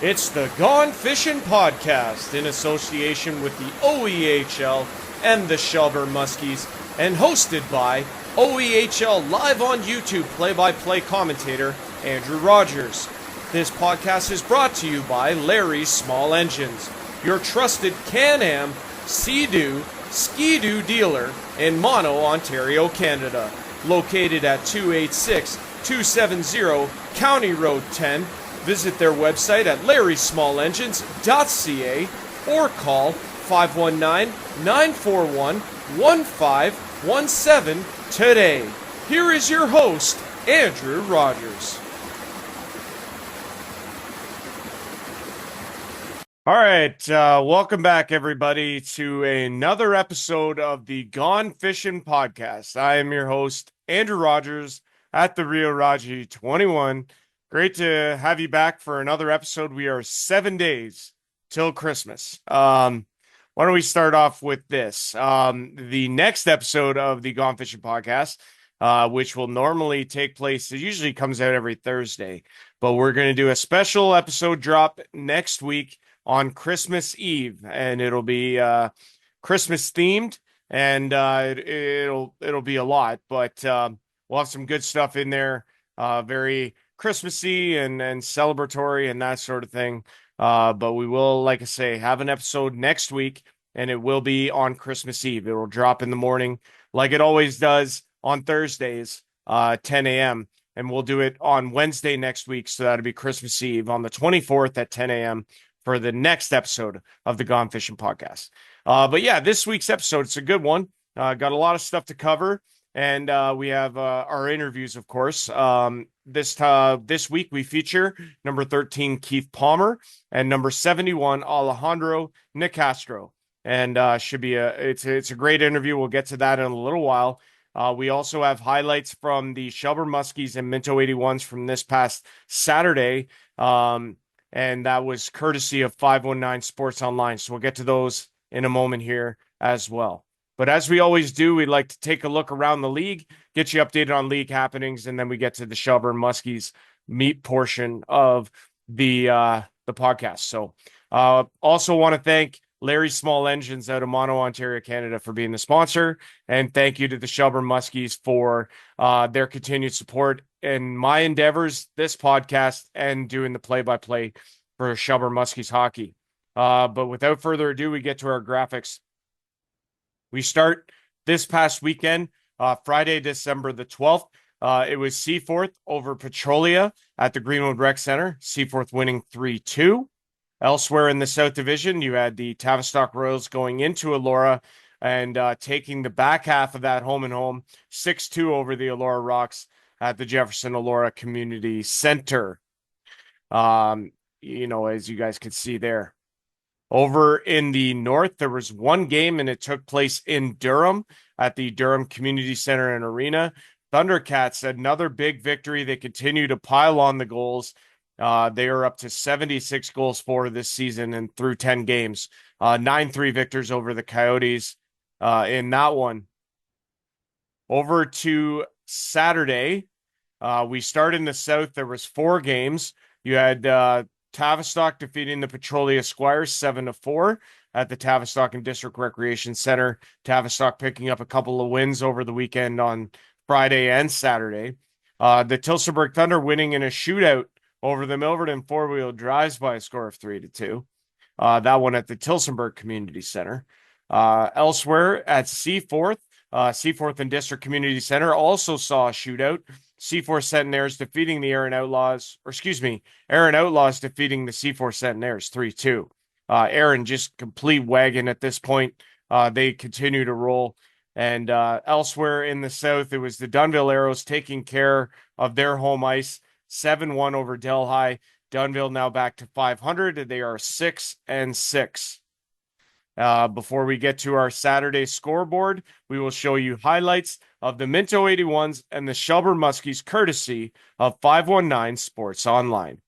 It's the Gone Fishin podcast in association with the OEHL and the Shelburne Muskies, and hosted by OEHL live on YouTube play-by-play commentator Andrew Rodgers. This podcast is brought to you by Larry's Small Engines, your trusted Can-Am, Sea-Doo, Ski-Doo dealer in Mono, Ontario, Canada. Located at 286-270 County Road 10. Visit their website at larrysmallengines.ca or call 519-941-1517 today. Here is your host, Andrew Rodgers. All right, welcome back, everybody, to another episode of the Gone Fishin podcast. I am your host, Andrew Rodgers, at the Rio Raji 21. Great to have you back for another episode. We are 7 days till Christmas. Why don't we start off with this? The next episode of the Gone Fishing podcast, which will normally take place, it usually comes out every Thursday, but we're going to do a special episode drop next week on Christmas Eve, and it'll be Christmas themed, and it'll be a lot, but we'll have some good stuff in there, very Christmassy and celebratory and that sort of thing. But we will, like I say, have an episode next week, and it will be on Christmas Eve. It will drop in the morning like it always does on Thursdays, 10 a.m. And we'll do it on Wednesday next week. So that'll be Christmas Eve on the 24th at 10 a.m. for the next episode of the Gone Fishing podcast. But yeah, this week's episode, it's a good one. Got a lot of stuff to cover. And we have our interviews, of course. This week we feature number 13 Keith Palmer and number 71 Alessandro Nicastro, and should be it's a great interview. We'll get to that in a little while. We also have highlights from the Shelburne Muskies and Minto 81s from this past Saturday, and that was courtesy of 519 Sports Online. So we'll get to those in a moment here as well. But as we always do, we'd like to take a look around the league, get you updated on league happenings, and then we get to the Shelburne Muskies meat portion of the podcast. So also want to thank Larry's Small Engines out of Mono, Ontario, Canada for being the sponsor. And thank you to the Shelburne Muskies for their continued support in my endeavors, this podcast, and doing the play-by-play for Shelburne Muskies hockey. But without further ado, we get to our graphics. We start this past weekend, Friday, December the 12th. It was Seaforth over Petrolia at the Greenwood Rec Center. Seaforth winning 3-2. Elsewhere in the South Division, you had the Tavistock Royals going into Elora and taking the back half of that home and home, 6-2 over the Elora Rocks at the Jefferson Elora Community Center. As you guys could see there. Over in the north, there was one game, and it took place in Durham at the Durham Community Center and Arena. Thundercats, another big victory. They continue to pile on the goals. They are up to 76 goals for this season and through 10 games. 9-3 victors over the Coyotes in that one. Over to Saturday, we start in the south. There was 4 games. You had Tavistock defeating the Petrolia Squires 7-4 at the Tavistock and District Recreation Center. Tavistock picking up a couple of wins over the weekend on Friday and Saturday. The Tillsonburg Thunder winning in a shootout over the Milverton four-wheel drives by a score of 3-2. That one at the Tillsonburg Community Center. Elsewhere at Seaforth, Seaforth and District Community Center also saw a shootout. Seaforth Centenaires defeating the Aaron Outlaws defeating the Seaforth Centenaires 3-2. Aaron just complete wagon at this point. They continue to roll. And elsewhere in the south, it was the Dunnville Arrows taking care of their home ice, 7-1 over Delhi. Dunnville now back to 500. They are 6-6. Before we get to our Saturday scoreboard, we will show you highlights of the Minto 81s and the Shelburne Muskies, courtesy of 519 Sports Online.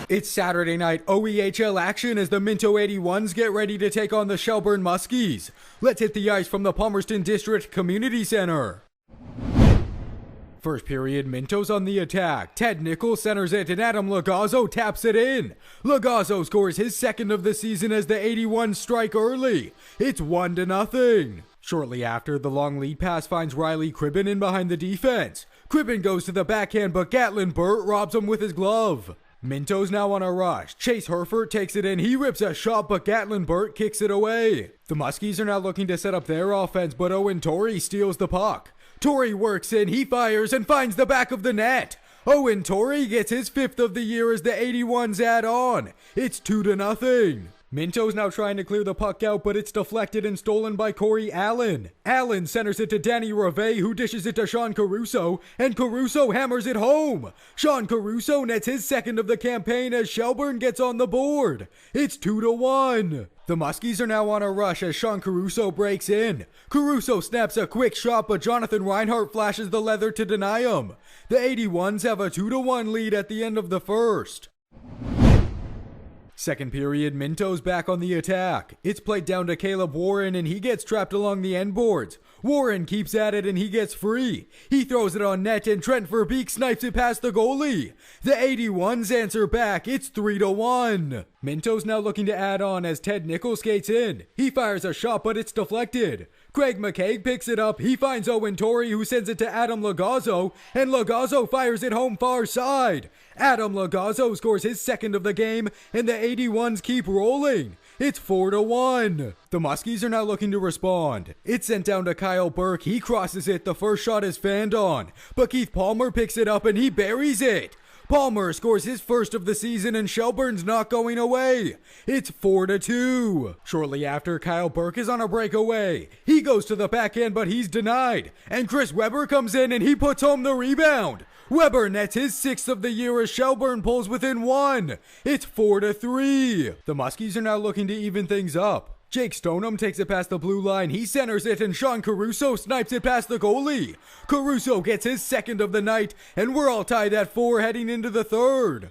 It's Saturday night OEHL action as the Minto 81s get ready to take on the Shelburne Muskies. Let's hit the ice from the Palmerston District Community Center. First period, Minto's on the attack. Ted Nichols centers it and Adam Lagazzo taps it in. Lagazzo scores his second of the season as the 81 strike early. It's 1-0. Shortly after, the long lead pass finds Riley Cribben in behind the defense. Cribben goes to the backhand, but Gatlin Burt robs him with his glove. Minto's now on a rush. Chase Herford takes it in. He rips a shot, but Gatlin Burt kicks it away. The Muskies are now looking to set up their offense, but Owen Torrey steals the puck. Torrey works in, he fires and finds the back of the net. Owen Torrey gets his fifth of the year as the 81s add on. It's 2-0. Minto's now trying to clear the puck out, but it's deflected and stolen by Corey Allen. Allen centers it to Danny Reve, who dishes it to Sean Caruso, and Caruso hammers it home. Sean Caruso nets his second of the campaign as Shelburne gets on the board. It's 2-1. The Muskies are now on a rush as Sean Caruso breaks in. Caruso snaps a quick shot, but Jonathan Reinhart flashes the leather to deny him. The 81s have a 2-1 lead at the end of the first. Second period, Minto's back on the attack. It's played down to Caleb Warren and he gets trapped along the end boards. Warren keeps at it and he gets free. He throws it on net and Trent Verbeek snipes it past the goalie. The 81s answer back. It's 3-1. Minto's now looking to add on as Ted Nichols skates in. He fires a shot but it's deflected. Craig McCaig picks it up. He finds Owen Torrey who sends it to Adam Lagazzo and Lagazzo fires it home far side. Adam Lagazzo scores his second of the game and the 81s keep rolling. It's 4-1. The Muskies are now looking to respond. It's sent down to Kyle Burke. He crosses it. The first shot is fanned on. But Keith Palmer picks it up and he buries it. Palmer scores his first of the season and Shelburne's not going away. It's 4-2. Shortly after, Kyle Burke is on a breakaway. He goes to the backhand but he's denied. And Chris Weber comes in and he puts home the rebound. Weber nets his sixth of the year as Shelburne pulls within one. It's 4-3. The Muskies are now looking to even things up. Jake Stoneham takes it past the blue line. He centers it and Sean Caruso snipes it past the goalie. Caruso gets his second of the night and we're all tied at 4 heading into the third.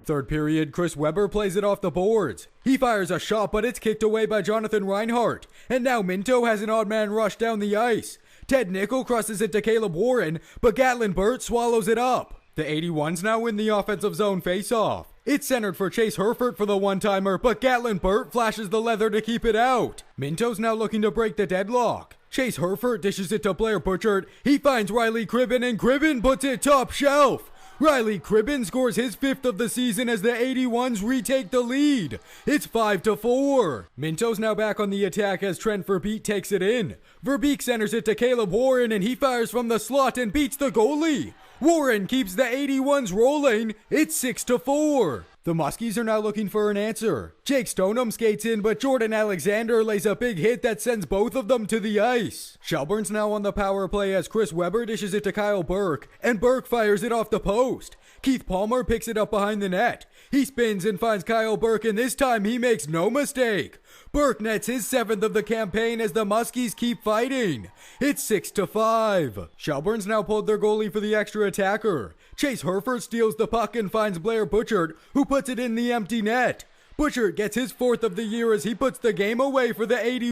Third period, Chris Weber plays it off the boards. He fires a shot but it's kicked away by Jonathan Reinhart. And now Minto has an odd man rush down the ice. Ted Nickel crosses it to Caleb Warren, but Gatlin Burt swallows it up. The 81s now win the offensive zone faceoff. It's centered for Chase Herford for the one-timer, but Gatlin Burt flashes the leather to keep it out. Minto's now looking to break the deadlock. Chase Herford dishes it to Blair Butchert. He finds Riley Cribben and Cribben puts it top shelf. Riley Cribben scores his fifth of the season as the 81s retake the lead. It's 5-4. Minto's now back on the attack as Trent Verbeek takes it in. Verbeek centers it to Caleb Warren and he fires from the slot and beats the goalie. Warren keeps the 81s rolling. It's 6-4. The Muskies are now looking for an answer. Jake Stoneham skates in, but Jordan Alexander lays a big hit that sends both of them to the ice. Shelburne's now on the power play as Chris Weber dishes it to Kyle Burke, and Burke fires it off the post. Keith Palmer picks it up behind the net. He spins and finds Kyle Burke, and this time he makes no mistake. Burke nets his seventh of the campaign as the Muskies keep fighting. It's 6-5. Shelburne's now pulled their goalie for the extra attacker. Chase Herford steals the puck and finds Blair Butchert, who puts it in the empty net. Butchert gets his fourth of the year as he puts the game away for the 80.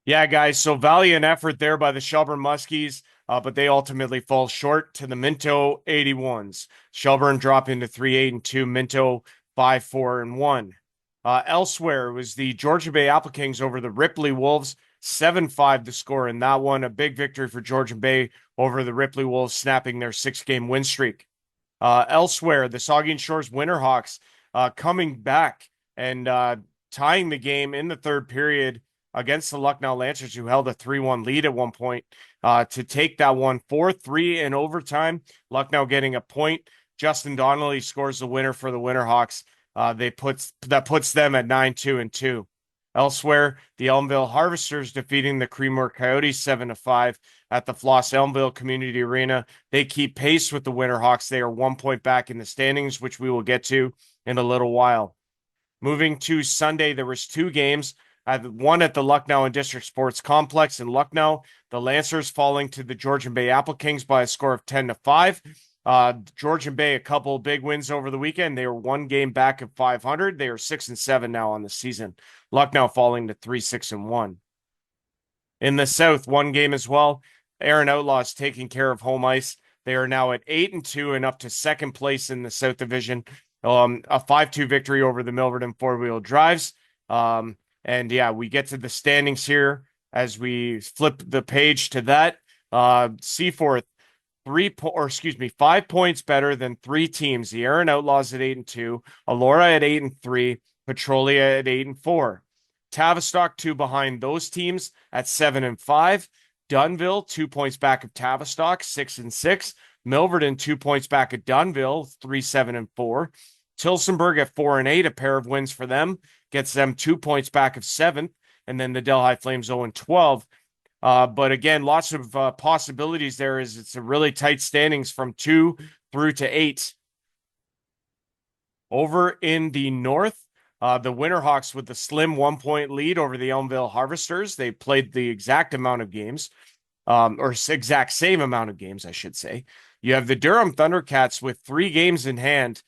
Yeah, guys, so valiant effort there by the Shelburne Muskies, but they ultimately fall short to the Minto 81s. Shelburne dropping to 3-8-2, Minto 5-4-1. Elsewhere was the Georgian Bay Apple Kings over the Ripley Wolves, 7-5 to score in that one. A big victory for Georgian Bay over the Ripley Wolves, snapping their 6-game win streak. Elsewhere, the Saugeen Shores Winterhawks coming back and tying the game in the third period against the Lucknow Lancers, who held a 3-1 lead at one point, to take that one 4-3 in overtime. Lucknow getting a point. Justin Donnelly scores the winner for the Winterhawks. That puts them at 9-2-2. Elsewhere, the Elmville Harvesters defeating the Creemore Coyotes 7-5 at the Floss Elmville Community Arena. They keep pace with the Winterhawks. They are 1 point back in the standings, which we will get to in a little while. Moving to Sunday, there was 2 games. One at the Lucknow and District Sports Complex in Lucknow. The Lancers falling to the Georgian Bay Apple Kings by a score of 10-5. Georgian Bay, a couple of big wins over the weekend. They were 1 game back of 500. They are 6-7 now on the season. Lucknow falling to 3-6-1. In the South, 1 game as well. Aaron Outlaws taking care of home ice. They are now at 8-2 and up to second place in the South Division. A 5-2 victory over the Milverton four-wheel drives. And yeah, we get to the standings here as we flip the page to that. Seaforth 5 points better than three teams. The Aaron Outlaws at 8-2, Elora at 8-3, Petrolia at 8-4. Tavistock 2 behind those teams at 7-5. Dunnville 2 points back of Tavistock, 6-6. Milverton 2 points back at Dunnville, 3-7-4. Tillsonburg at 4-8, a pair of wins for them, gets them 2 points back of 7th. And then the Delhi Flames 0-12. But again, lots of possibilities there. It's a really tight standings from 2 through to 8. Over in the north, the Winterhawks with the slim 1-point lead over the Elmville Harvesters. They played the exact amount of games, or exact same amount of games, I should say. You have the Durham Thundercats with 3 games in hand.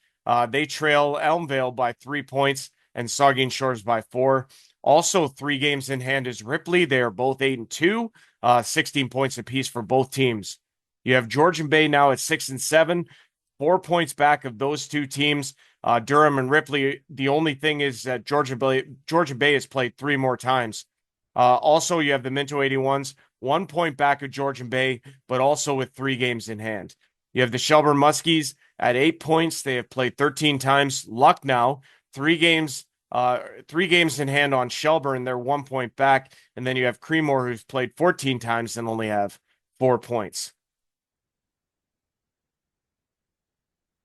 They trail Elmvale by 3 points and Saugeen Shores by 4. Also, 3 games in hand is Ripley. They are both 8-2, 16 points apiece for both teams. You have Georgian Bay now at 6-7, 4 points back of those two teams. Durham and Ripley. The only thing is that Georgian Bay has played 3 more times. Also, you have the Minto 81s, 1 point back of Georgian Bay, but also with 3 games in hand. You have the Shelburne Muskies at 8 points. They have played 13 times. Lucknow, 3 games in hand on Shelburne. They're 1 point back. And then you have Creemore, who's played 14 times and only have 4 points.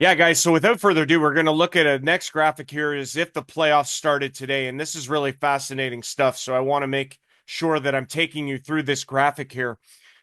Yeah, guys. So without further ado, we're going to look at a next graphic here as if the playoffs started today. And this is really fascinating stuff. So I want to make sure that I'm taking you through this graphic here.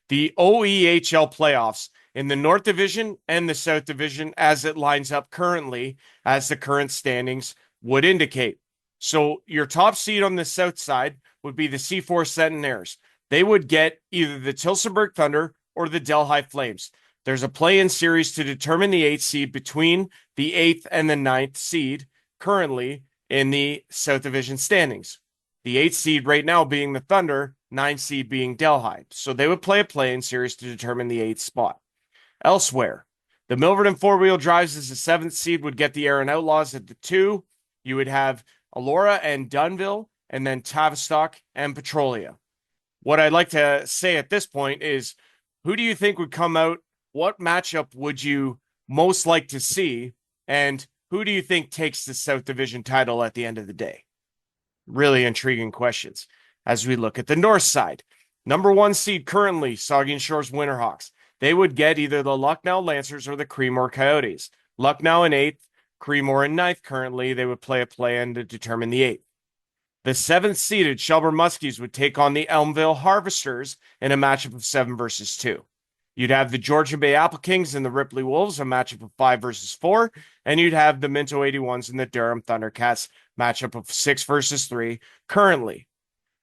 The OEHL playoffs in the North Division and the South Division as it lines up currently, as the current standings would indicate. So your top seed on the south side would be the C4 Centenaires. They would get either the Tillsonburg Thunder or the Delhi Flames. There's a play-in series to determine the 8th seed between the 8th and the 9th seed currently in the South Division standings. The 8th seed right now being the Thunder, 9th seed being Delhi. So they would play a play-in series to determine the 8th spot. Elsewhere, the Milverton four-wheel drives as the 7th seed would get the Aaron Outlaws at the 2. You would have Elora and Dunnville, and then Tavistock and Petrolia. What I'd like to say at this point is, who do you think would come out? What matchup would you most like to see? And who do you think takes the South Division title at the end of the day? Really intriguing questions. As we look at the north side, number 1 seed currently, Saugeen Shores Winterhawks. They would get either the Lucknow Lancers or the Creemore Coyotes. Lucknow in 8th, Creemore in 9th currently. They would play a play-in to determine the 8th. The 7th seeded Shelburne Muskies would take on the Elmvale Harvesters in a matchup of 7 versus 2. You'd have the Georgian Bay Apple Kings and the Ripley Wolves, a matchup of 5 versus 4. And you'd have the Minto 81s and the Durham Thundercats, matchup of 6 versus 3 currently.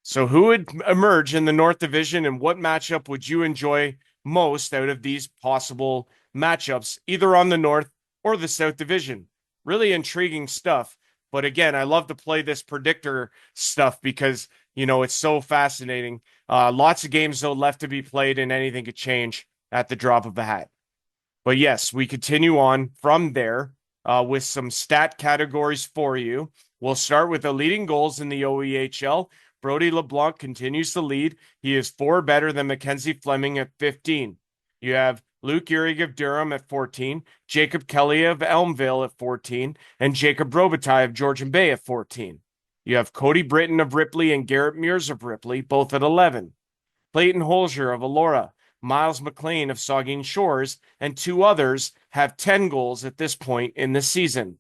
So who would emerge in the North Division, and what matchup would you enjoy most out of these possible matchups, either on the North or the South Division? Really intriguing stuff. But again, I love to play this predictor stuff because, it's so fascinating. Lots of games, though, left to be played, and anything could change at the drop of a hat. But yes, we continue on from there with some stat categories for you. We'll start with the leading goals in the OEHL. Brody LeBlanc continues to lead. He is 4 better than Mackenzie Fleming at 15. You have Luke Uhrig of Durham at 14, Jacob Kelly of Elmvale at 14, and Jacob Robitaille of Georgian Bay at 14. You have Cody Britton of Ripley and Garrett Mears of Ripley, both at 11. Clayton Holzer of Elora, Miles McLean of Saugeen Shores, and 2 others have 10 goals at this point in the season.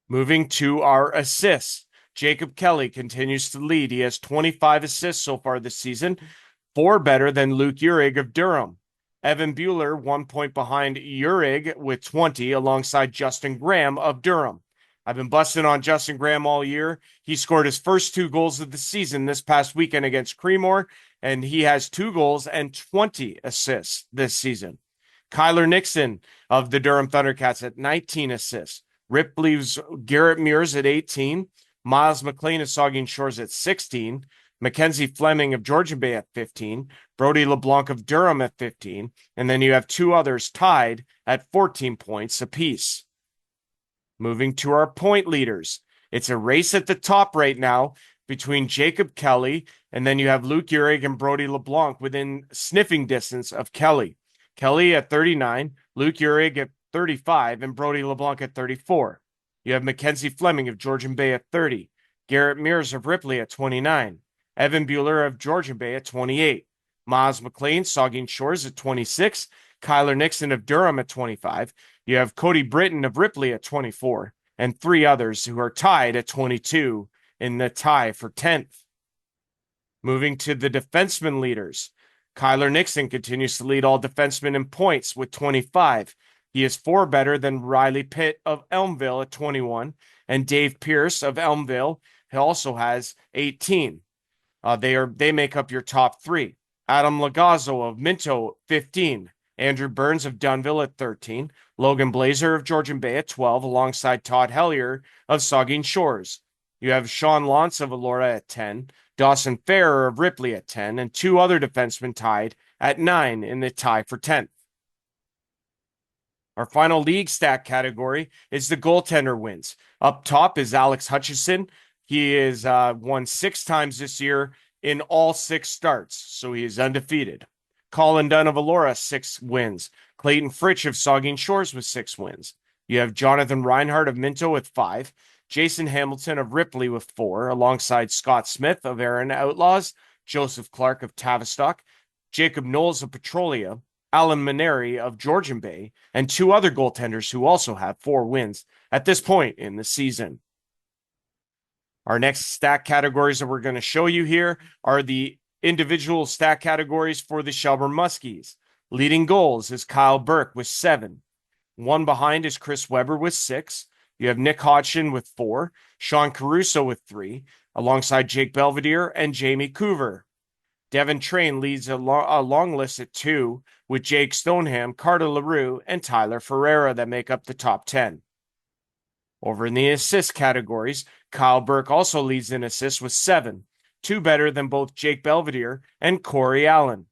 Moving to our assists, Jacob Kelly continues to lead. He has 25 assists so far this season, 4 better than Luke Uhrig of Durham. Evan Bueller, 1 point behind Uhrig with 20, alongside Justin Graham of Durham. I've been busting on Justin Graham all year. He scored his first 2 goals of the season this past weekend against Creemore, and he has 2 goals and 20 assists this season. Kyler Nixon of the Durham Thundercats at 19 assists. Ripley's Garrett Mears at 18. Miles McLean of Saugeen Shores at 16. Mackenzie Fleming of Georgian Bay at 15, Brody LeBlanc of Durham at 15, and then you have two others tied at 14 points apiece. Moving to our point leaders. It's a race at the top right now between Jacob Kelly, and then you have Luke Uhrig and Brody LeBlanc within sniffing distance of Kelly. Kelly at 39, Luke Uhrig at 35, and Brody LeBlanc at 34. You have Mackenzie Fleming of Georgian Bay at 30, Garrett Mears of Ripley at 29, Evan Bueller of Georgian Bay at 28, Miles McLean, Saugeen Shores at 26, Kyler Nixon of Durham at 25. You have Cody Britton of Ripley at 24, and three others who are tied at 22 in the tie for 10th. Moving to the defenseman leaders. Kyler Nixon continues to lead all defensemen in points with 25. He is four better than Riley Pitt of Elmville at 21, and Dave Pierce of Elmville also has 18. They make up your top three. Adam Lagazzo of Minto, 15. Andrew Burns of Dunville at 13. Logan Blazer of Georgian Bay at 12, alongside Todd Hellier of Saugeen Shores. You have Sean Lantz of Elora at 10. Dawson Farrer of Ripley at 10, and two other defensemen tied at 9 in the tie for 10th. Our final league stat category is the goaltender wins. Up top is Alex Hutchison. He is won 6 times this year in all 6 starts, so he is undefeated. Colin Dunn of Elora, 6 wins. Clayton Fritsch of Saugeen Shores with 6 wins. You have Jonathan Reinhardt of Minto with 5. Jason Hamilton of Ripley with 4, alongside Scott Smith of Erin Outlaws, Joseph Clark of Tavistock, Jacob Knowles of Petrolia, Alan Maneri of Georgian Bay, and 2 other goaltenders who also have 4 wins at this point in the season. Our next stat categories that we're going to show you here are the individual stat categories for the Shelburne Muskies. Leading goals is Kyle Burke with 7. One behind is Chris Weber with 6. You have Nick Hodgson with 4, Sean Caruso with 3, alongside Jake Belvedere and Jamie Coover. Devin Train leads a long list at 2, with Jake Stoneham, Carter LaRue, and Tyler Ferreira that make up the top 10. Over in the assist categories, Kyle Burke also leads in assists with 7, 2 better than both Jake Belvedere and Corey Allen.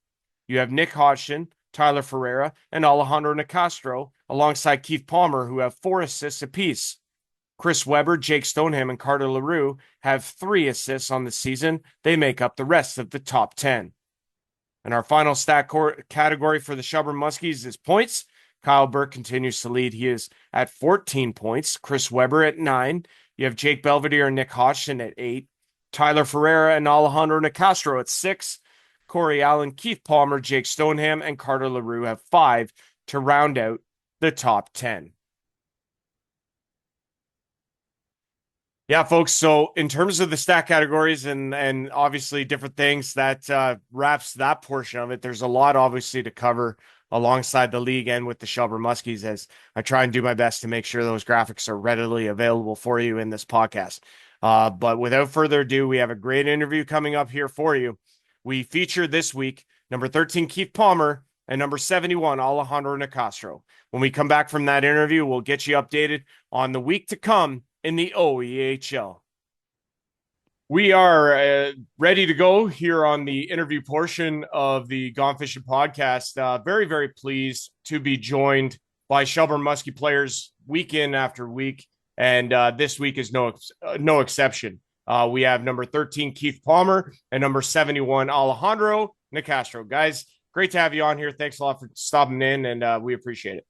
You have Nick Hodgson, Tyler Ferreira, and Alejandro Nicastro, alongside Keith Palmer, who have 4 assists apiece. Chris Weber, Jake Stoneham, and Carter LaRue have 3 assists on the season. They make up the rest of the top 10. And our final stat category for the Shelburne Muskies is points. Kyle Burke continues to lead. He is at 14 points. Chris Weber at 9. You have Jake Belvedere and Nick Hodgson at 8. Tyler Ferreira and Alejandro Nicastro at 6. Corey Allen, Keith Palmer, Jake Stoneham, and Carter LaRue have 5 to round out the top 10. Yeah, folks. So in terms of the stat categories and obviously different things, that wraps that portion of it. There's a lot obviously to cover alongside the league and with the Shelburne Muskies, as I try and do my best to make sure those graphics are readily available for you in this podcast. But without further ado, we have a great interview coming up here for you. We feature this week number 13, Keith Palmer, and number 71, Alejandro Nicastro. When we come back from that interview, we'll get you updated on the week to come in the OEHL. We are ready to go here on the interview portion of the Gone Fishin podcast. Very, very pleased to be joined by Shelburne Muskie players week in after week, and this week is no exception. We have number 13, Keith Palmer, and number 71, Alejandro Nicastro. Guys, great to have you on here. Thanks a lot for stopping in, and we appreciate it.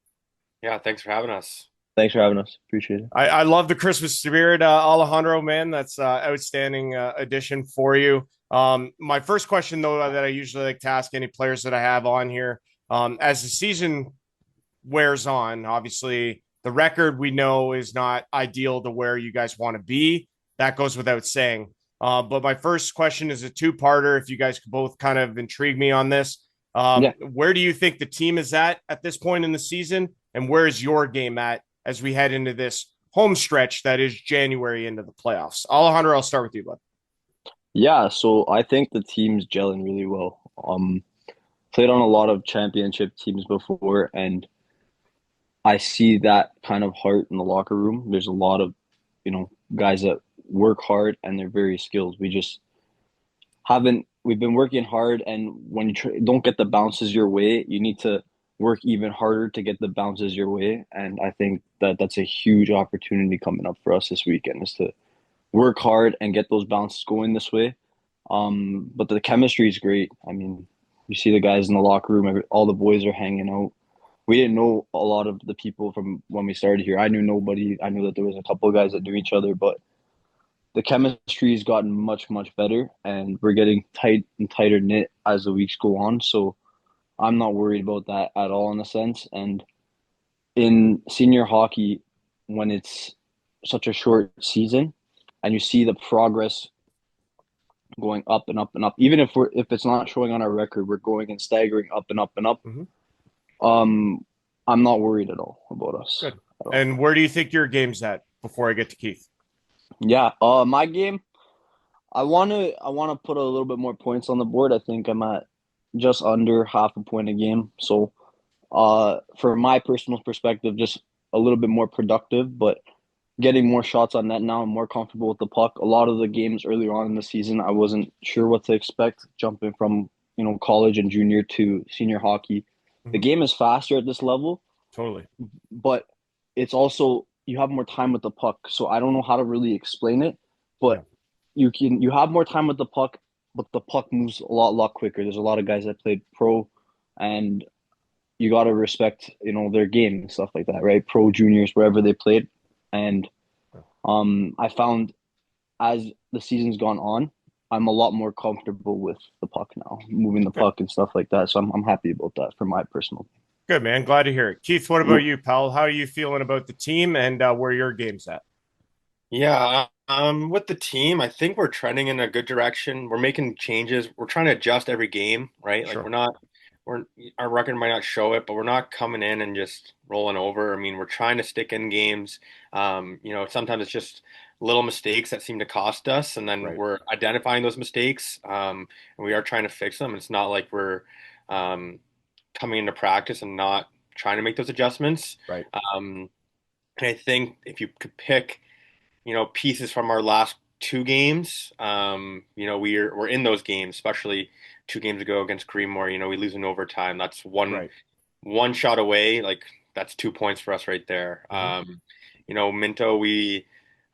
Yeah, thanks for having us. Thanks for having us. Appreciate it. I love the Christmas spirit, Alejandro, man. That's outstanding addition for you. My first question, though, that I usually like to ask any players that I have on here, as the season wears on, obviously the record we know is not ideal to where you guys want to be. That goes without saying. But my first question is a 2-parter. If you guys could both kind of intrigue me on this. Where do you think the team is at this point in the season? And where is your game at as we head into this home stretch that is January into the playoffs? Alejandro, I'll start with you, bud. Yeah, so I think the team's gelling really well. Played on a lot of championship teams before, and I see that kind of heart in the locker room. There's a lot of, guys that work hard and they're very skilled. haven't we've been working hard, and when you don't get the bounces your way, you need to work even harder to get the bounces your way. And I think that that's a huge opportunity coming up for us this weekend is to work hard and get those bounces going this way. But the chemistry is great. I mean, you see the guys in the locker room, all the boys are hanging out. We didn't know a lot of the people from when we started here. I knew nobody. I knew that there was a couple of guys that knew each other, but the chemistry has gotten much, much better, and we're getting tight and tighter knit as the weeks go on. So I'm not worried about that at all in a sense. And in senior hockey, when it's such a short season and you see the progress going up and up and up, even if it's not showing on our record, we're going and staggering up and up and up. Mhm. I'm not worried at all about us. Good. And where do you think your game's at before I get to Keith? Yeah, my game, I wanna put a little bit more points on the board. I think I'm at just under half a point a game. So for my personal perspective, just a little bit more productive, but getting more shots on net now. I'm more comfortable with the puck. A lot of the games earlier on in the season, I wasn't sure what to expect jumping from, college and junior to senior hockey. The Mhm. game is faster at this level, Totally. but it's also you have more time with the puck. So I don't know how to really explain it, Yeah. but you have more time with the puck, but the puck moves a lot quicker. There's a lot of guys that played pro, and you got to respect their game and stuff like that, right? Pro juniors wherever they played, and I found as the season's gone on, I'm a lot more comfortable with the puck now, moving the Good. puck and stuff like that. So I'm happy about that for my personal. Good, man. Glad to hear it. Keith, what about you, pal? How are you feeling about the team and where your game's at? Yeah, with the team, I think we're trending in a good direction. We're making changes. We're trying to adjust every game, right? Like Sure. we're our record might not show it, but we're not coming in and just rolling over. I mean, we're trying to stick in games. Sometimes it's just little mistakes that seem to cost us, and then Right. we're identifying those mistakes, and we are trying to fix them. It's not like we're um, coming into practice and not trying to make those adjustments. Right. And I think if you could pick pieces from our last two games. We're in those games, especially 2 games ago against Greenmore. We lose in overtime. That's one Right. one shot away. Like that's 2 points for us right there. Mhm. Minto, we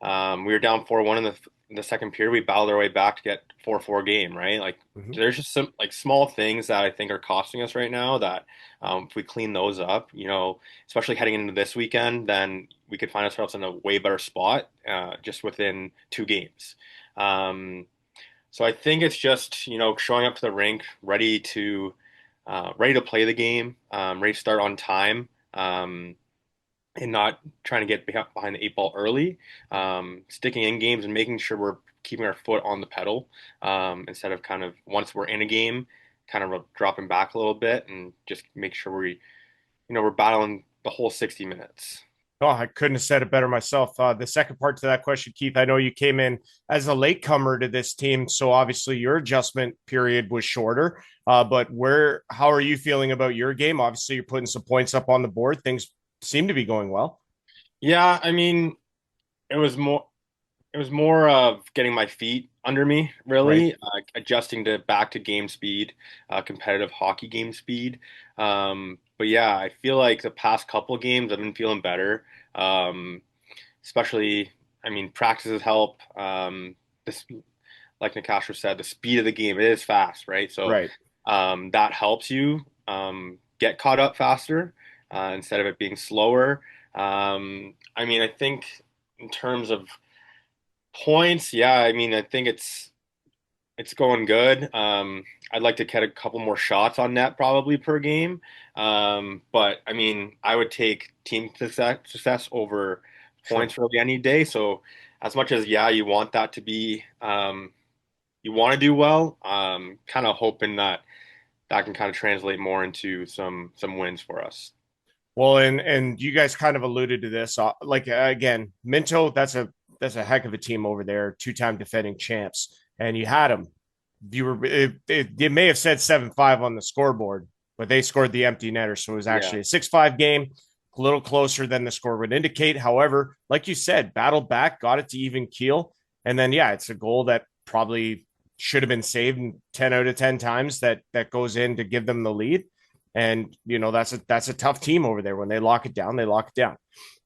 were down 4-1 in the second period. We battled our way back to get 4-4 game, right? Like Mhm. there's just some like small things that I think are costing us right now that if we clean those up, especially heading into this weekend, then we could find ourselves in a way better spot just within 2 games. Um, so I think it's just, showing up to the rink ready to play the game, ready to start on time. And not trying to get behind the 8 ball early, sticking in games and making sure we're keeping our foot on the pedal instead of kind of once we're in a game, kind of dropping back a little bit and just make sure we're battling the whole 60 minutes. Oh, I couldn't have said it better myself. The second part to that question, Keith, I know you came in as a latecomer to this team, so obviously your adjustment period was shorter. But how are you feeling about your game? Obviously, you're putting some points up on the board. Things seem to be going well. Yeah, I mean, it was more of getting my feet under me, Right. really, adjusting to back to game speed, competitive hockey game speed. But yeah, I feel like the past couple of games I've been feeling better. Um, Especially, I mean, practices help. This, like Nicastro said, the speed of the game it is fast, right? So Right. that helps you get caught up faster instead of it being slower. I mean, I think in terms of points, yeah, I mean, I think it's going good. I'd like to get a couple more shots on net probably per game. But I mean, I would take team success over Sure. points really any day. So as much as yeah, you want that to be, you want to do well. Kind of hoping that that can kind of translate more into some wins for us. Well, and you guys kind of alluded to this. Again, Minto, that's a heck of a team over there, two-time defending champs, and you had them. It may have said 7-5 on the scoreboard, but they scored the empty netter, so it was Yeah, actually a 6-5 game, a little closer than the score would indicate. However, like you said, battled back, got it to even keel, and then yeah, it's a goal that probably should have been saved 10 out of 10 times that goes in to give them the lead. And, that's a tough team over there. When they lock it down, they lock it down.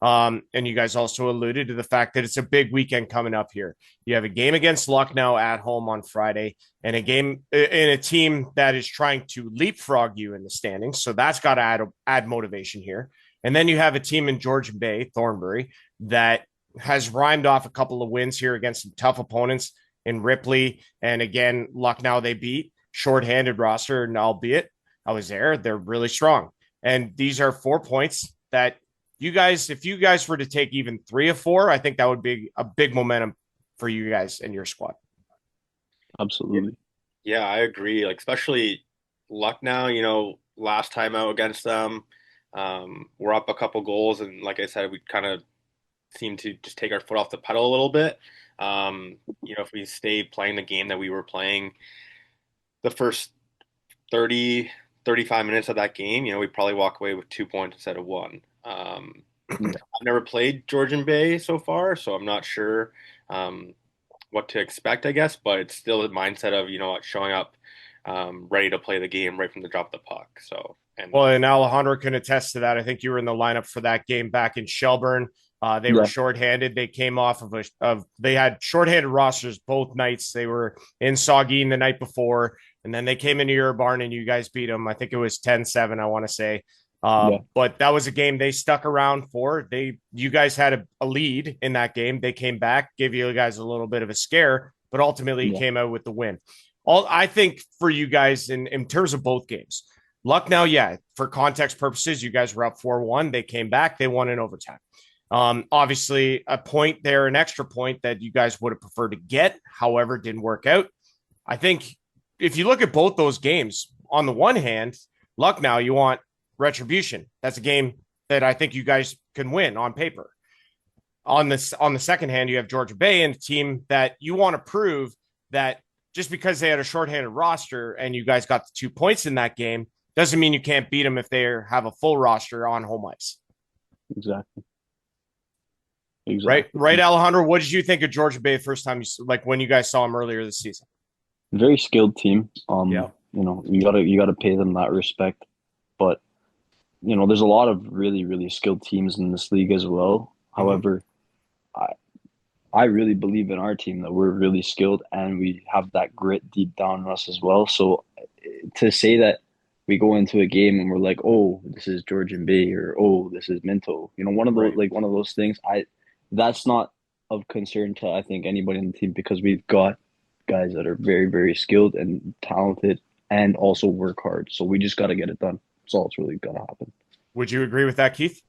And you guys also alluded to the fact that it's a big weekend coming up here. You have a game against Lucknow at home on Friday, and a game in a team that is trying to leapfrog you in the standings. So that's got to add motivation here. And then you have a team in Georgian Bay, Thornbury, that has rhymed off a couple of wins here against some tough opponents in Ripley. And again, Lucknow they beat, shorthanded roster, and albeit I was there, they're really strong. And these are 4 points that you guys, if you guys were to take even 3 of 4, I think that would be a big momentum for you guys and your squad. Absolutely. Yeah, I agree. Like, especially Lucknow, last time out against them, we're up a couple goals. And like I said, we kind of seem to just take our foot off the pedal a little bit. If we stay playing the game that we were playing the first 30, 35 minutes of that game, we probably walk away with 2 points instead of 1. I've never played Georgian Bay so far, so I'm not sure what to expect, I guess, but it's still the mindset of, showing up ready to play the game right from the drop of the puck. So, and Alejandro can attest to that. I think you were in the lineup for that game back in Shelburne. They were shorthanded. They came off they had shorthanded rosters both nights. They were in Saugeen the night before, and then they came into your barn and you guys beat them. I think it was 10-7, I want to say. But that was a game they stuck around for. You guys had a lead in that game. They came back, gave you guys a little bit of a scare, but ultimately you came out with the win. I think for you guys in terms of both games, Lucknow, for context purposes, you guys were up 4-1. They came back. They won in overtime. Obviously, a point there, an extra point that you guys would have preferred to get, however, didn't work out. I think if you look at both those games, on the one hand, Lucknow, you want retribution. That's a game that I think you guys can win on paper. On the second hand, you have Georgia Bay and a team that you want to prove that just because they had a shorthanded roster and you guys got the 2 points in that game doesn't mean you can't beat them if they have a full roster on home ice. Exactly. Right, Alejandro. What did you think of Georgia Bay the first time when you guys saw them earlier this season? Very skilled team. You gotta pay them that respect. But there's a lot of really, really skilled teams in this league as well. However, I really believe in our team that we're really skilled and we have that grit deep down in us as well. So to say that we go into a game and we're like, oh, this is Georgian Bay, or oh, this is Minto, one of those things. That's not of concern to, I think, anybody on the team, because we've got guys that are very, very skilled and talented and also work hard. So we just got to get it done. That's all it's really got to happen. Would you agree with that, Keith?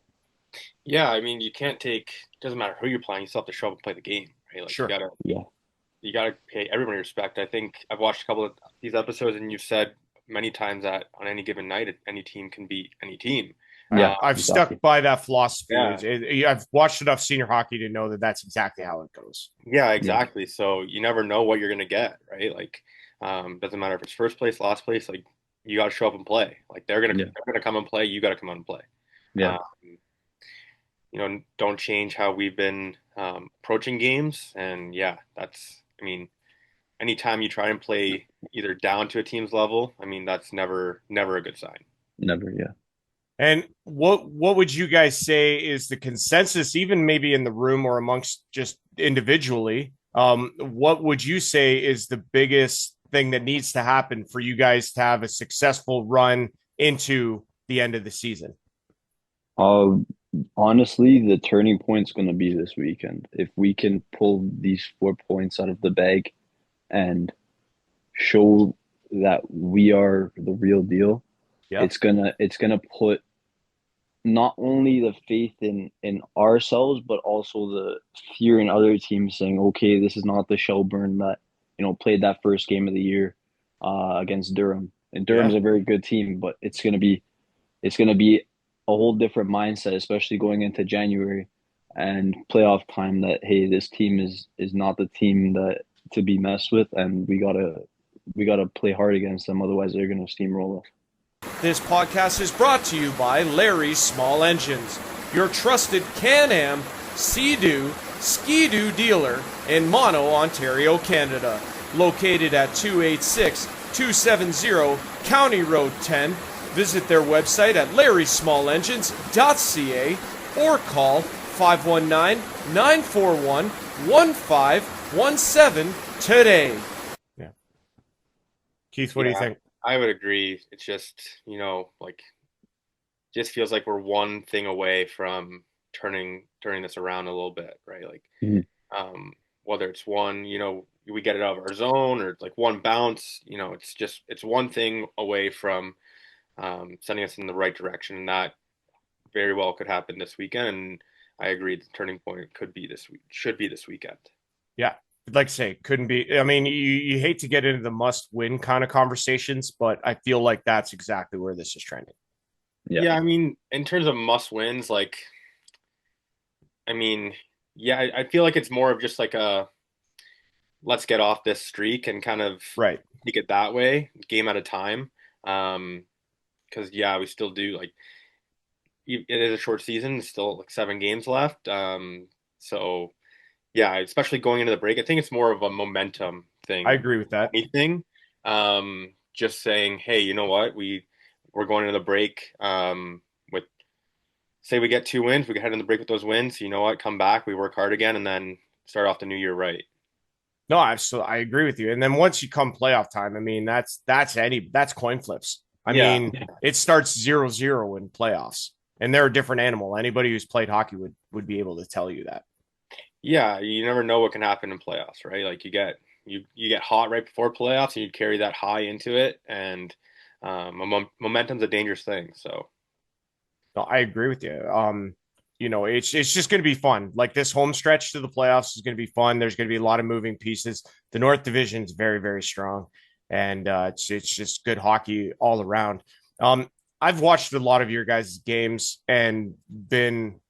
Yeah, I mean, you can't doesn't matter who you're playing, you still have to show up and play the game, right? Like, sure. You gotta pay everybody respect. I think I've watched a couple of these episodes and you've said many times that on any given night, any team can beat any team. Yeah, I've stuck by that philosophy. Yeah. I've watched enough senior hockey to know that that's exactly how it goes. Yeah, exactly. Yeah. So you never know what you're going to get, right? Like, doesn't matter if it's first place, last place. Like, you got to show up and play. Like, they're gonna come and play. You got to come out and play. Yeah. Don't change how we've been approaching games. And anytime you try and play either down to a team's level, that's never a good sign. Never, yeah. And what would you guys say is the consensus, even maybe in the room or amongst just individually? What would you say is the biggest thing that needs to happen for you guys to have a successful run into the end of the season? Honestly, the turning point's going to be this weekend. If we can pull these 4 points out of the bag and show that we are the real deal, it's gonna put not only the faith in ourselves, but also the fear in other teams saying, okay, this is not the Shelburne that played that first game of the year against Durham. And Durham's a very good team, but it's gonna be a whole different mindset, especially going into January and playoff time, that hey, this team is not the team that to be messed with, and we gotta play hard against them, otherwise they're gonna steamroll us. This podcast is brought to you by Larry's Small Engines, your trusted Can-Am, Sea-Doo, Ski-Doo dealer in Mono, Ontario, Canada. located at 286-270 County Road 10. Visit their website at larrysmallengines.ca or call 519-941-1517 today. Yeah. Keith, what do you think? I would agree. It's just, just feels like we're one thing away from turning this around a little bit, right? Like, whether it's one, we get it out of our zone or it's like one bounce, it's one thing away from sending us in the right direction. And that very well could happen this weekend. And I agree, the turning point should be this weekend. Yeah. I'd like to say couldn't be. I mean, you hate to get into the must win kind of conversations, but I feel like that's exactly where this is trending. Yeah. I mean, in terms of must wins, I feel like it's more of just like let's get off this streak and kind of take it that way, game at a time. Because we still do it is a short season, still 7 games left. So yeah, especially going into the break, I think it's more of a momentum thing. I agree with that. Anything, just saying, hey, you know what, we're going into the break with, say we get 2 wins, we can head in the break with those wins. You know what, come back, we work hard again, and then start off the new year right. No, absolutely, I agree with you. And then once you come playoff time, I mean, that's coin flips. I mean, it starts 0-0 in playoffs, and they're a different animal. Anybody who's played hockey would be able to tell you that. Yeah, you never know what can happen in playoffs, right? Like you get hot right before playoffs, and you carry that high into it, and momentum's a dangerous thing. So, no, I agree with you. It's just going to be fun. Like this home stretch to the playoffs is going to be fun. There's going to be a lot of moving pieces. The North Division is very, very strong, and it's just good hockey all around. I've watched a lot of your guys' games and been,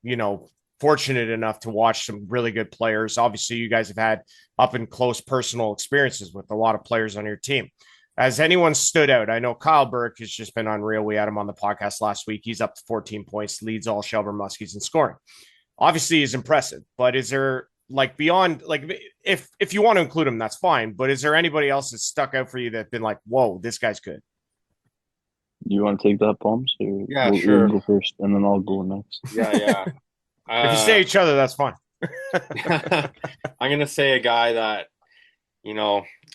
fortunate enough to watch some really good players. Obviously, you guys have had up and close personal experiences with a lot of players on your team. Has anyone stood out? I know Kyle Burke has just been unreal. We had him on the podcast last week. He's up to 14 points, leads all Shelburne Muskies in scoring. Obviously, he's impressive, but is there beyond if you want to include him, that's fine. But is there anybody else that's stuck out for you that's been like, whoa, this guy's good? You want to take that, Palms? Yeah, sure. We'll go first, and then I'll go next. Yeah. If you say each other, that's fine. I'm gonna say a guy that,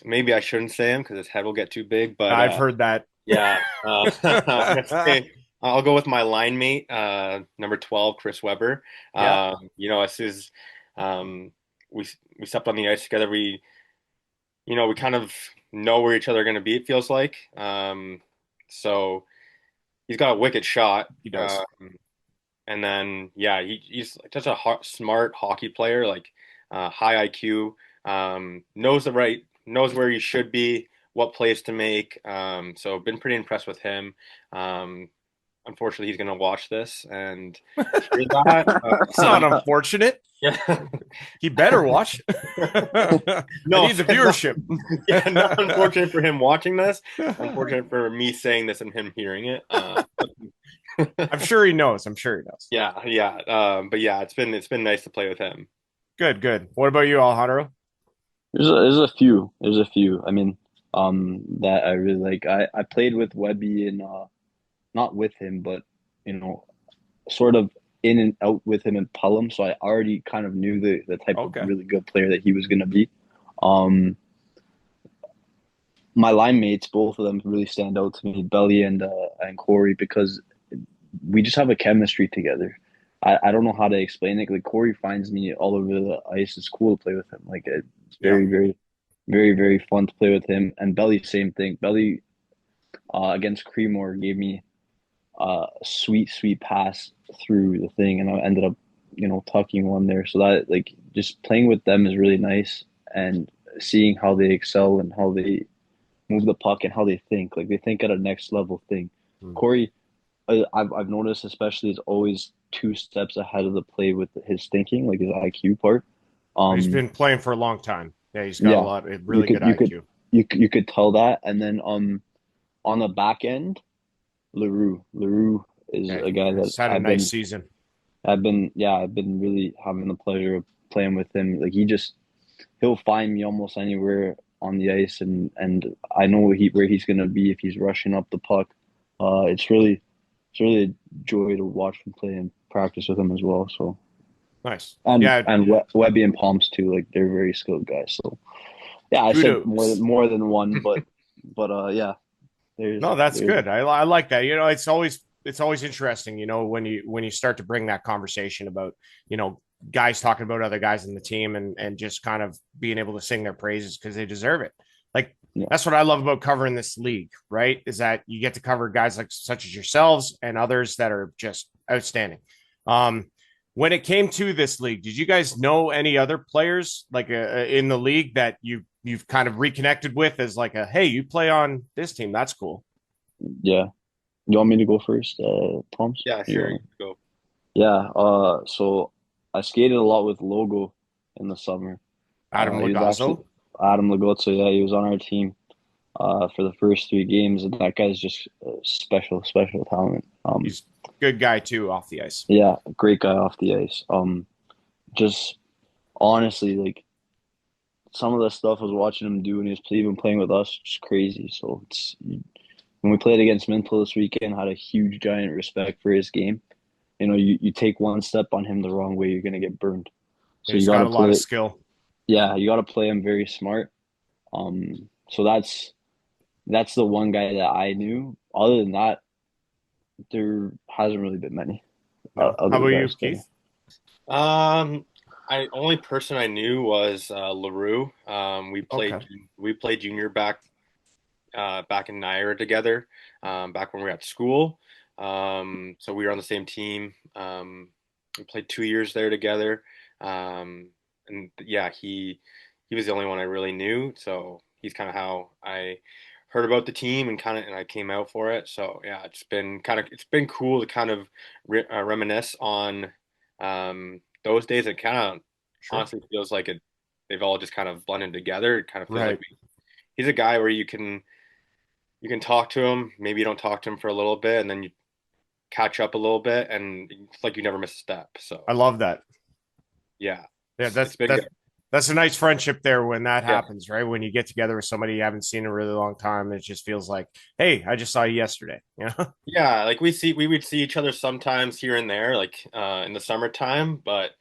maybe I shouldn't say him because his head will get too big. But I've heard that. Yeah, I'll go with my line mate, number 12, Chris Weber. Yeah. As his, we stepped on the ice together. We kind of know where each other are going to be. It feels like. So he's got a wicked shot. He does. And then, he's such a smart hockey player, high IQ, knows where he should be, what plays to make. So been pretty impressed with him. Unfortunately, he's going to watch this and hear that. It's not unfortunate. Yeah. He better watch. No, needs a viewership. Not unfortunate for him watching this. Unfortunate for me saying this and him hearing it. I'm sure he knows. Yeah. But yeah, it's been nice to play with him. Good. What about you, Alejandro? There's a few. I mean, that I really like. I played with Webby and not with him, but sort of in and out with him in Pelham, so I already kind of knew the type of really good player that he was going to be. My line mates, both of them really stand out to me, Belly and Corey, because we just have a chemistry together. I don't know how to explain it. Like Corey finds me all over the ice. It's cool to play with him. Like it's very, very, very, very fun to play with him. And Belly, same thing. Belly against Creemore gave me a sweet pass through the thing, and I ended up, tucking one there. So that just playing with them is really nice, and seeing how they excel and how they move the puck and how they think. Like they think at a next level thing. Corey, I've noticed especially is always 2 steps ahead of the play with his thinking, like his IQ part. He's been playing for a long time. Yeah, he's got a lot of really good IQ. You could tell that. And then on the back end, LaRue is a guy that's had a nice season. I've been really having the pleasure of playing with him. Like he'll find me almost anywhere on the ice, and I know where he's going to be if he's rushing up the puck. It's really a joy to watch him play and practice with him as well. So Nice. and Yeah, Webby and Palms too, like they're very skilled guys. So yeah, I said kudos. more than one, but yeah, No, that's there's good. I like that. It's always interesting, when you start to bring that conversation about, guys talking about other guys in the team and just kind of being able to sing their praises because they deserve it. Like yeah. that's what I love about covering this league, right? Is that you get to cover guys like such as yourselves and others that are just outstanding. When it came to this league, did you guys know any other players like in the league that you've kind of reconnected with as like hey, you play on this team, that's cool. Yeah. You want me to go first, Palms? Yeah, sure. You can go. Yeah. So I skated a lot with Logo in the summer. Adam He was actually Lagazzo. Adam Legozzo. Yeah, he was on our team for the first 3 games, and that guy's just a special talent. He's a good guy too off the ice. Yeah, great guy off the ice. Just honestly, like some of the stuff I was watching him do when he was even playing with us, just crazy. So it's when we played against Minto this weekend, had a huge giant respect for his game. You take one step on him the wrong way, you're gonna get burned. So you He's got got to a lot of play, skill. yeah, you got to play him very smart. So that's the one guy that I knew. Other than that, there hasn't really been many No. How other about you, guys there. Keith? Um, I only person I knew was LaRue. Okay. We played junior back in Niagara together, back when we were at school. So we were on the same team. We played 2 years there together. And yeah, he was the only one I really knew. So he's kind of how I heard about the team and I came out for it. So yeah, it's been cool to kind of reminisce on those days. It kind of Sure. honestly feels like they've all just kind of blended together. It kind of feels like Right. he's a guy where you can talk to him. Maybe you don't talk to him for a little bit, and then you catch up a little bit, and it's like you never miss a step. I So love that. yeah, Yeah, it's been good. that's a nice friendship there when that Yeah, happens, right? When you get together with somebody you haven't seen in a really long time, it just feels like, hey, I just saw you yesterday. yeah. Like we would see each other sometimes here and there, like in the summertime, but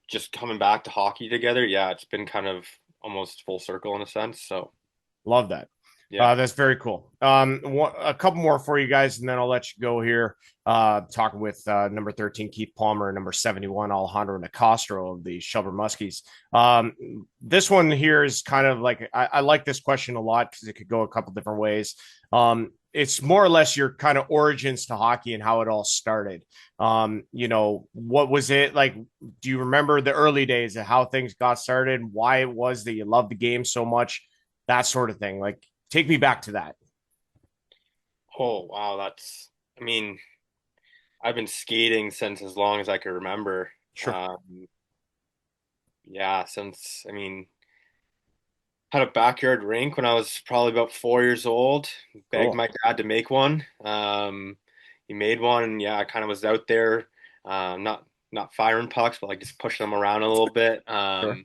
just coming back to hockey together, yeah, it's been kind of almost full circle in a sense. So Love that. yeah. That's very cool. A couple more for you guys, and then I'll let you go here. Talking with number 13, Keith Palmer, and number 71, Alessandro Nicastro of the Shelburne Muskies. This one here is kind of like, I like this question a lot because it could go a couple different ways. It's more or less your kind of origins to hockey and how it all started. What was it like? Do you remember the early days of how things got started? Why it was that you loved the game so much? That sort of thing. Like, take me back to that. Oh wow, I mean, I've been skating since as long as I can remember. Sure. Um, yeah, since I mean, had a backyard rink when I was probably about 4 years old. Begged Cool. my dad to make one. He made one, and yeah, I kind of was out there, not firing pucks, but like just pushing them around a little bit. Sure.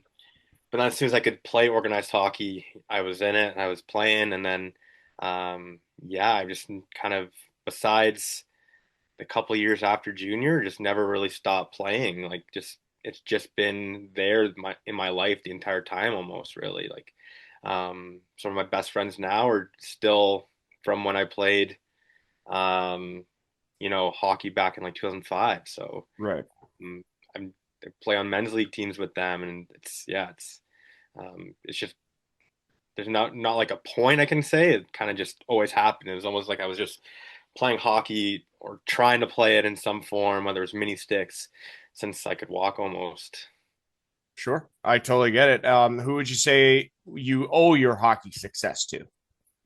But then as soon as I could play organized hockey, I was in it and I was playing, and then yeah, I just kind of besides the couple of years after junior, just never really stopped playing. Like just it's just been there in my life the entire time almost really. Like some of my best friends now are still from when I played um, hockey back in like 2005. So Right. um, I play on men's league teams with them, and it's just there's not like a point I can say. It kind of just always happened. It was almost like I was just playing hockey or trying to play it in some form, whether it's mini sticks, since I could walk almost. Sure. I totally get it. Who would you say you owe your hockey success to?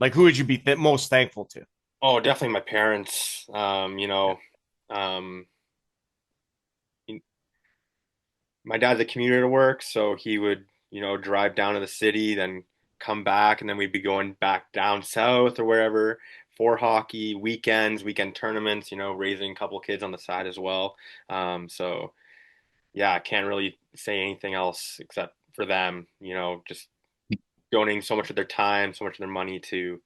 Like, who would you be most thankful to? Oh, definitely my parents. Um, my dad's a commuter to work, so he would, drive down to the city, then come back, and then we'd be going back down south or wherever for hockey, weekend tournaments, raising a couple kids on the side as well. So yeah, I can't really say anything else except for them, just donating so much of their time, so much of their money to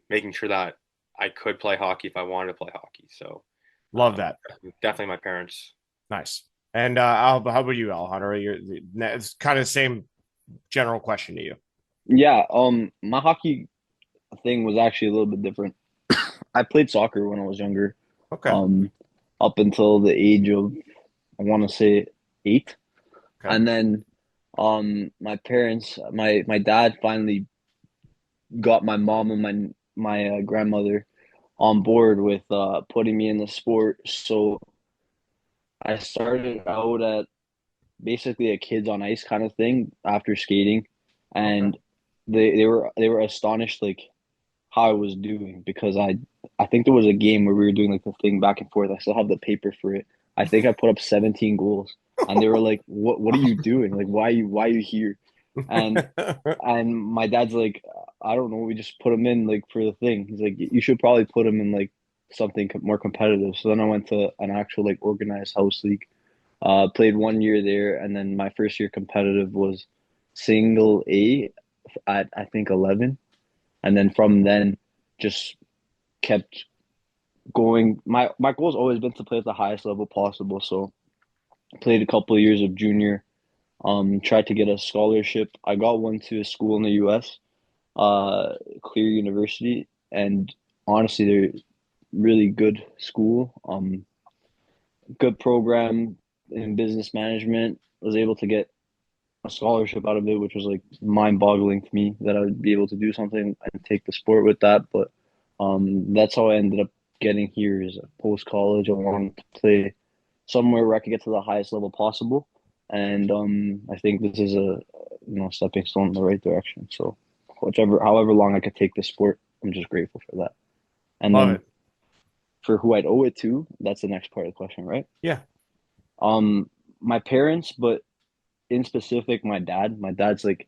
making sure that I could play hockey if I wanted to play hockey. So Love that. definitely my parents. Nice. And how about you, Alejandro? It's kind of the same general question to you. Yeah, my hockey thing was actually a little bit different. I played soccer when I was younger, Okay. um, up until the age of, I want to say 8. Okay. And then my parents, my dad finally got my mom and my grandmother on board with putting me in the sport. So I started out at basically a kids on ice kind of thing after skating, Okay. and they were astonished like how I was doing because I think there was a game where we were doing like the thing back and forth. I still have the paper for it. I think I put up 17 goals, and they were like, "What are you doing? Like why are you here?" And and my dad's like, "I don't know. We just put him in like for the thing." He's like, "You should probably put him in like something more competitive." So then I went to an actual like organized house league. Played 1 year there, and then my first year competitive was single A at I think 11, and then from then just kept going. My goal's always been to play at the highest level possible. So played a couple of years of junior. Tried to get a scholarship. I got one to a school in the U.S., Clear University, and honestly, they're really good school. Good program in business management. Was able to get a scholarship out of it, which was like mind-boggling to me that I would be able to do something and take the sport with that. But that's how I ended up getting here. Is post college, I wanted to play somewhere where I could get to the highest level possible, and I think this is a stepping stone in the right direction. So however long I could take this sport, I'm just grateful for that. And Love then it. for who I'd owe it to, that's the next part of the question, right? Yeah. My parents, but in specific, my dad. My dad's like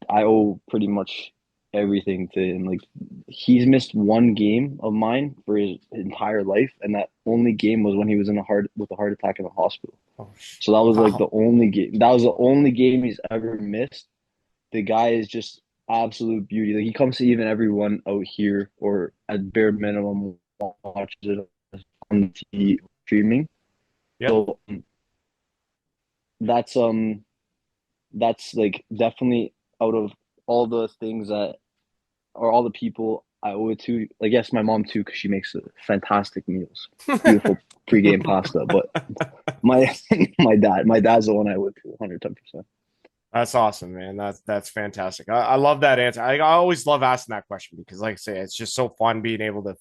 I owe pretty much everything to him. Like he's missed one game of mine for his entire life, and that only game was when he was in a heart attack in the hospital. Oh, So that was like wow. the only game. That was the only game he's ever missed. The guy is just absolute beauty. Like he comes to even everyone out here, or at bare minimum, watches it on TV streaming. Yep. So that's that's like definitely out of all the things that or all the people I owe it to. Like yes, my mom too, because she makes fantastic meals, beautiful pregame pasta. But my my dad's the one I owe it to 110%. That's awesome, man. That's fantastic. I love that answer. I always love asking that question because, like I say, it's just so fun being able to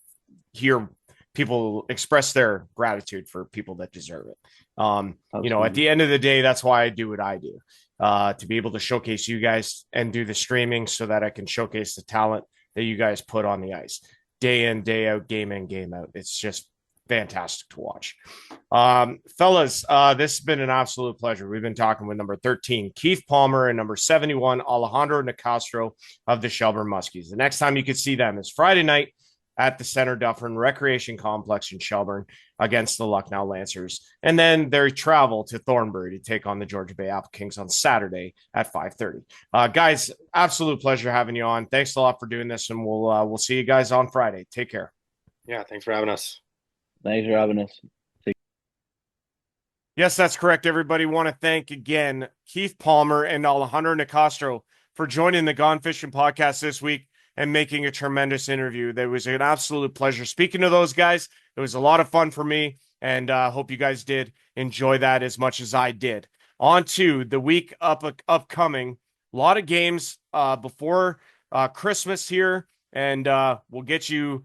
hear people express their gratitude for people that deserve it. At Absolutely. the end of the day, that's why I do what I do. To be able to showcase you guys and do the streaming so that I can showcase the talent that you guys put on the ice day in, day out, game in, game out. It's just fantastic to watch. Fellas, this has been an absolute pleasure. We've been talking with number 13, Keith Palmer, and number 71, Alessandro Nicastro of the Shelburne Muskies. The next time you could see them is Friday night at the Center Dufferin Recreation Complex in Shelburne against the Lucknow Lancers. And then they travel to Thornbury to take on the Georgia Bay Apple Kings on Saturday at 5:30. Guys, absolute pleasure having you on. Thanks a lot for doing this, and we'll see you guys on Friday. Take care. Yeah, thanks for having us. Thanks for having us. Yes, that's correct, everybody. Want to thank again Keith Palmer and Alejandro Nicastro for joining the Gone Fishing podcast this week and making a tremendous interview. That was an absolute pleasure speaking to those guys. It was a lot of fun for me, and I hope you guys did enjoy that as much as I did. On to the week upcoming. A lot of games before Christmas here, and we'll get you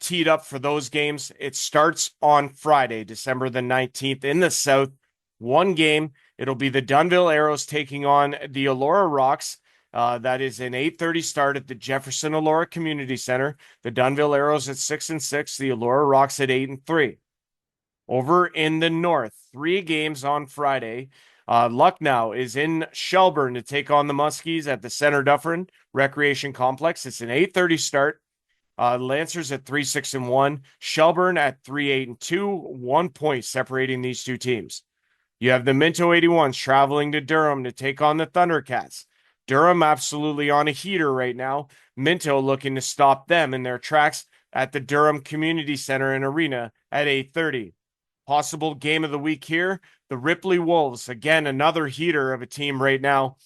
teed up for those games. It starts on Friday, December the 19th in the South. One game. It'll be the Dunnville Arrows taking on the Elora Rocks. That is an 8:30 start at the Jefferson Elora Community Center. The Dunnville Arrows at 6-6, the Elora Rocks at 8-3. Over in the North, 3 games on Friday. Lucknow is in Shelburne to take on the Muskies at the Center Dufferin Recreation Complex. It's an 8:30 start. Lancers at 3-6-1, Shelburne at 3-8-2, 1 point separating these two teams. You have the Minto 81s traveling to Durham to take on the Thundercats. Durham absolutely on a heater right now. Minto looking to stop them in their tracks at the Durham Community Center and Arena at 8:30. Possible game of the week here, the Ripley Wolves. Again, another heater of a team right now.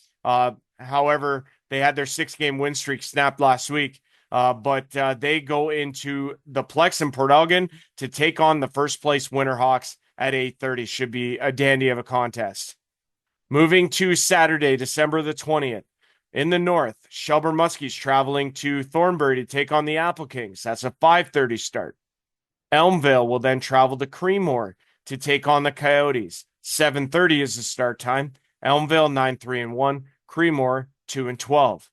However, they had their 6-game win streak snapped last week. But they go into the Plex in Port Elgin to take on the first place Winterhawks at 8:30. Should be a dandy of a contest. Moving to Saturday, December the 20th. In the north, Shelburne Muskies traveling to Thornbury to take on the Apple Kings. That's a 5:30 start. Elmvale will then travel to Creemore to take on the Coyotes. 7:30 is the start time. Elmvale 9-3-1, Creemore 2-12.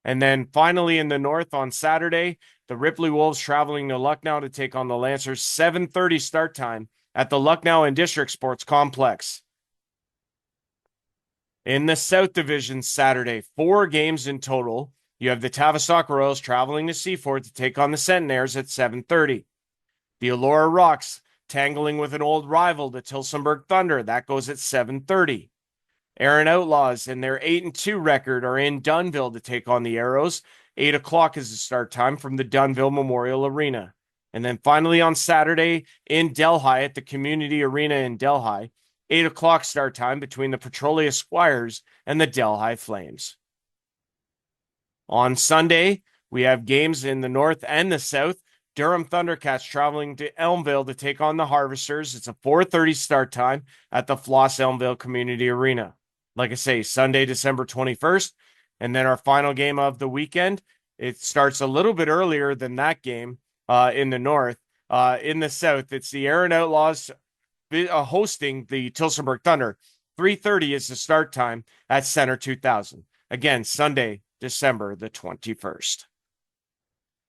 And then finally in the north on Saturday, the Ripley Wolves traveling to Lucknow to take on the Lancers. 7:30 start time at the Lucknow and District Sports Complex. In the South Division Saturday, 4 games in total. You have the Tavistock Royals traveling to Seaford to take on the Centenaires at 7:30. The Elora Rocks tangling with an old rival, the Tillsonburg Thunder. That goes at 7:30. Aaron Outlaws and their 8-2 record are in Dunnville to take on the Arrows. 8 o'clock is the start time from the Dunnville Memorial Arena. And then finally on Saturday in Delhi at the Community Arena in Delhi, 8 o'clock start time between the Petrolia Squires and the Delhi Flames. On Sunday, we have games in the north and the south. Durham Thundercats traveling to Elmvale to take on the Harvesters. It's a 4:30 start time at the Floss Elmvale Community Arena. Like I say, Sunday, December 21st. And then our final game of the weekend, it starts a little bit earlier than that game in the north. In the south, it's the Aaron Outlaws hosting the Tillsonburg Thunder. 3:30 is the start time at Center 2000. Again, Sunday, December the 21st.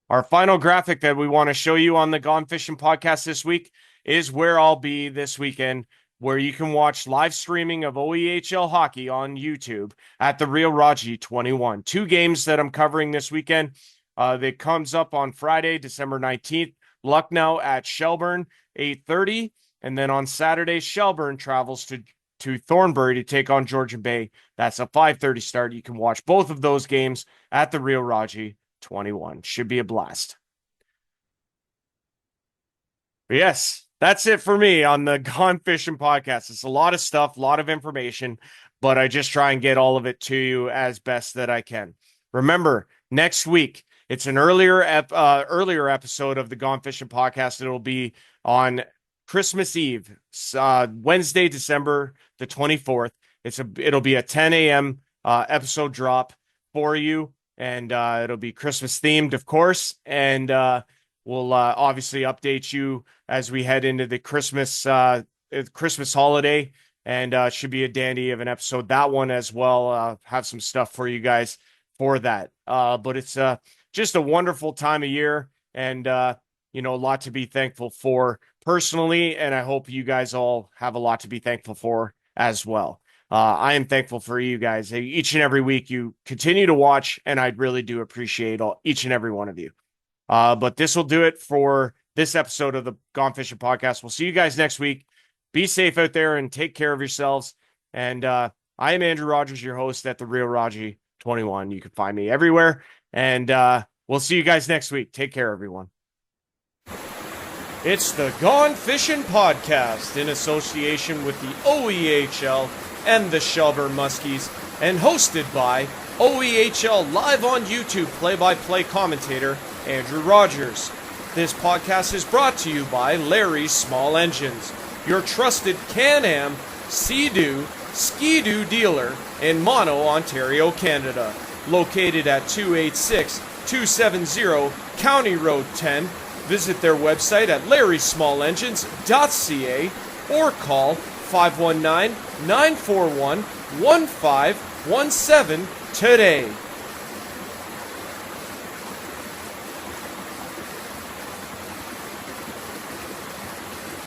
Our final graphic that we want to show you on the Gone Fishin' podcast this week is where I'll be this weekend, where you can watch live streaming of OEHL hockey on YouTube at the Real Raji 21. 2 games that I'm covering this weekend. That comes up on Friday, December 19th, Lucknow at Shelburne, 8:30. And then on Saturday, Shelburne travels to Thornbury to take on Georgian Bay. That's a 5:30 start. You can watch both of those games at the Real Raji 21. Should be a blast. But yes, that's it for me on the Gone Fishin' podcast. It's a lot of stuff, a lot of information, but I just try and get all of it to you as best that I can. Remember, next week, it's an earlier episode of the Gone Fishin' podcast. It'll be on Christmas Eve, Wednesday, December the 24th. It'll be a 10 a.m. Episode drop for you. And it'll be Christmas themed, of course. And we'll obviously update you as we head into the Christmas holiday. And it should be a dandy of an episode. That one as well. Have some stuff for you guys for that. But it's just a wonderful time of year. And, a lot to be thankful for personally. And I hope you guys all have a lot to be thankful for as well. I am thankful for you guys. Each and every week you continue to watch, and I really do appreciate each and every one of you. But this will do it for this episode of the Gone Fishin' podcast. We'll see you guys next week. Be safe out there and take care of yourselves. And I am Andrew Rodgers, your host at the Real Raji 21. You can find me everywhere. And we'll see you guys next week. Take care, everyone. It's the Gone Fishin' podcast in association with the OEHL and the Shelburne Muskies, and hosted by OEHL live on YouTube play-by-play commentator Andrew Rodgers. This podcast is brought to you by Larry's Small Engines, your trusted Can-Am, Sea-Doo, Ski-Doo dealer in Mono, Ontario, Canada. Located at 286-270 County Road 10. Visit their website at larrysmallengines.ca or call 519-941-1517 today.